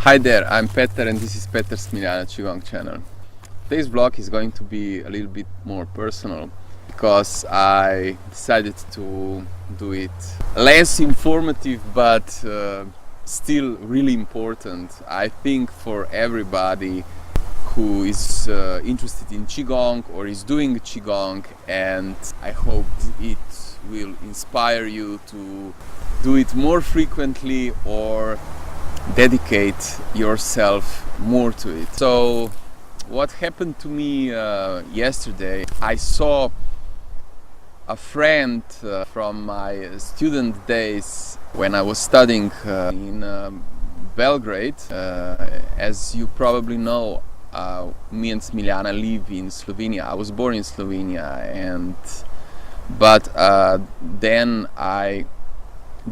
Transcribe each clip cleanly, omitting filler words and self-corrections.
Hi there, I'm Petar and this is PetarSmiljana Qigong channel. Today's vlog is going to be a little bit more personal because I decided to do it less informative but still really important, I think, for everybody who is interested in Qigong or is doing Qigong, and I hope it will inspire you to do it more frequently or dedicate yourself more to it. So what happened to me yesterday, I saw a friend from my student days when I was studying in Belgrade. As you probably know, me and Smiljana live in Slovenia. I was born in Slovenia, but then I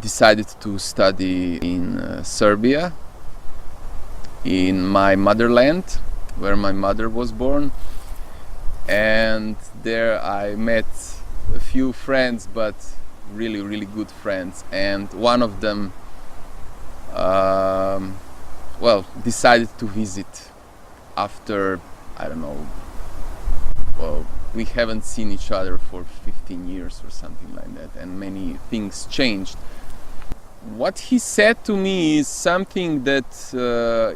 decided to study in Serbia, in my motherland, where my mother was born, and there I met a few friends, but really good friends, and one of them decided to visit after, I don't know, well, we haven't seen each other for 15 years or something like that, and many things changed. What he said to me is something that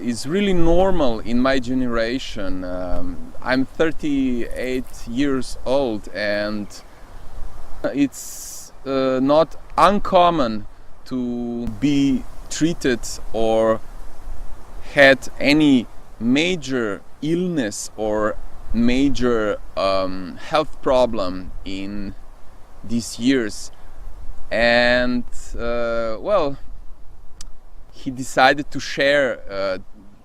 is really normal in my generation. I'm 38 years old, and it's not uncommon to be treated or had any major illness or major health problem in these years. And he decided to share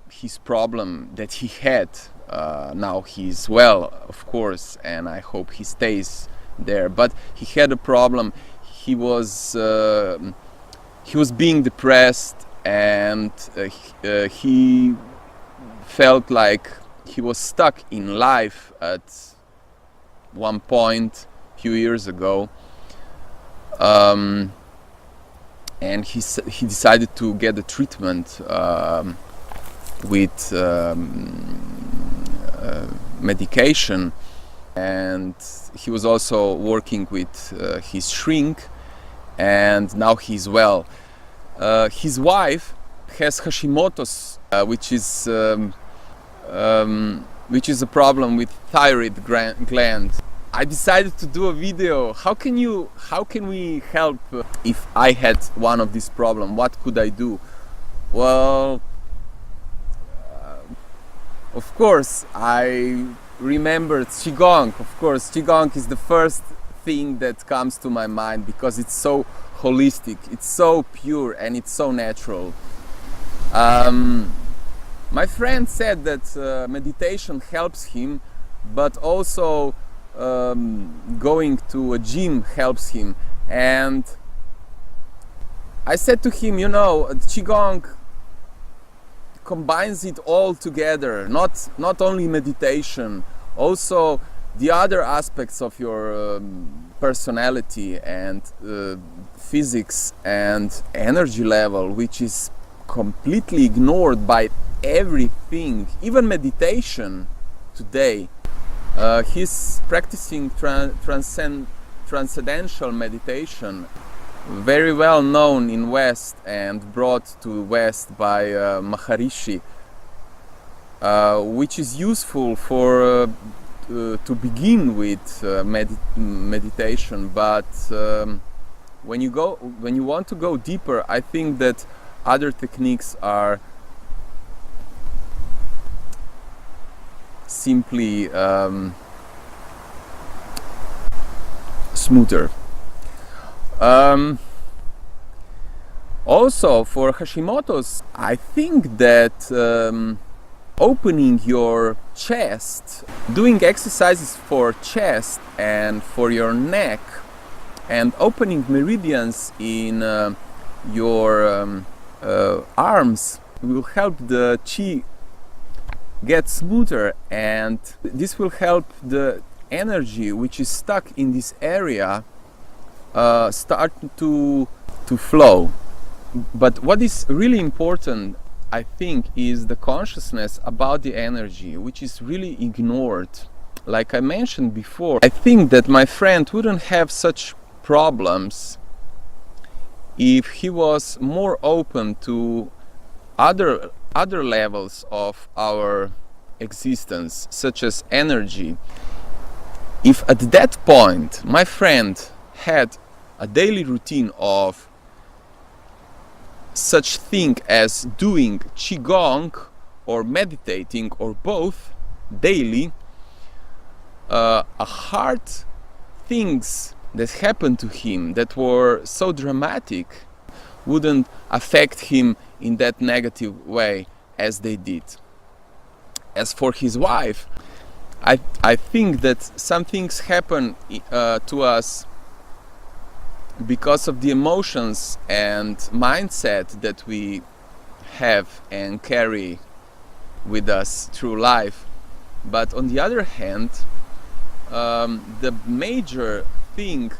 his problem that he had. Now he's well, of course, and I hope he stays there, but he had a problem. He was being depressed, and he felt like he was stuck in life at one point a few years ago. And he decided to get a treatment with medication, and he was also working with his shrink, and now he's well. His wife has Hashimoto's, which is a problem with thyroid gland. I decided to do a video. How can we help if I had one of these problems? What could I do? Well, of course, I remembered Qigong. Of course, Qigong is the first thing that comes to my mind because it's so holistic, it's so pure, and it's so natural. My friend said that meditation helps him, but also going to a gym helps him, and I said to him, you know, Qigong combines it all together, not only meditation, also the other aspects of your personality and physics and energy level, which is completely ignored by everything, even meditation today. He's practicing transcendental meditation, very well known in West and brought to West by Maharishi, which is useful for to begin with meditation. But when you want to go deeper, I think that other techniques are simply smoother. Also for Hashimoto's, I think that opening your chest, doing exercises for chest and for your neck, and opening meridians in your arms will help the chi get smoother, and this will help the energy which is stuck in this area start to flow. But what is really important, I think, is the consciousness about the energy, which is really ignored. Like I mentioned before, I think that my friend wouldn't have such problems if he was more open to other levels of our existence, such as energy. If at that point my friend had a daily routine of such thing as doing Qigong or meditating or both daily, hard things that happened to him that were so dramatic wouldn't affect him in that negative way as they did. As for his wife, I think that some things happen to us because of the emotions and mindset that we have and carry with us through life. But on the other hand, the major thing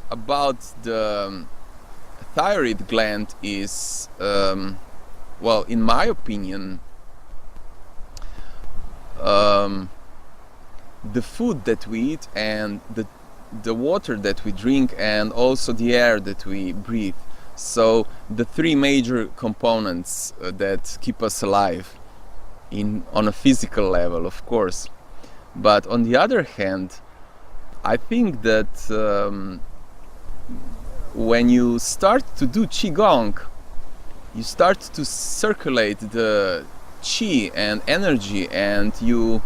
about the thyroid gland is, well, in my opinion, the food that we eat and the water that we drink and also the air that we breathe. So the three major components that keep us alive on a physical level, of course. But on the other hand, I think that when you start to do Qigong, you start to circulate the Qi and energy, and you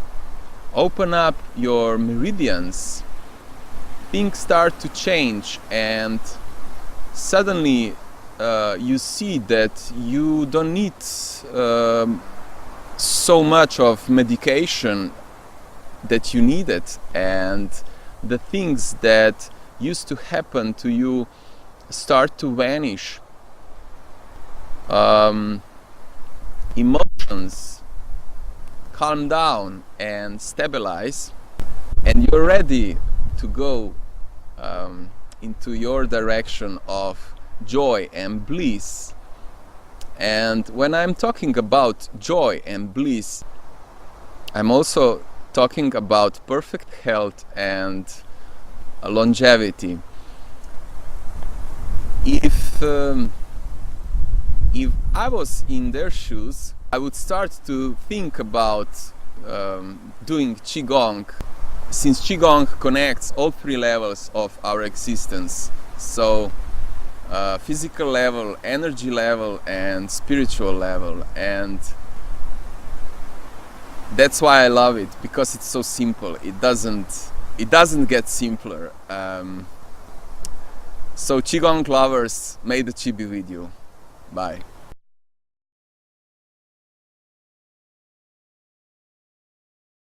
open up your meridians. Things start to change, and suddenly you see that you don't need so much of medication that you needed, and the things that used to happen to you start to vanish. Emotions calm down and stabilize, and you're ready to go into your direction of joy and bliss. And when I'm talking about joy and bliss, I'm also talking about perfect health and longevity. If I was in their shoes, I would start to think about doing Qigong, since Qigong connects all three levels of our existence. So physical level, energy level, and spiritual level. And that's why I love it, because it's so simple. It doesn't get simpler. So Qigong lovers, may the Qi be with you. Bye.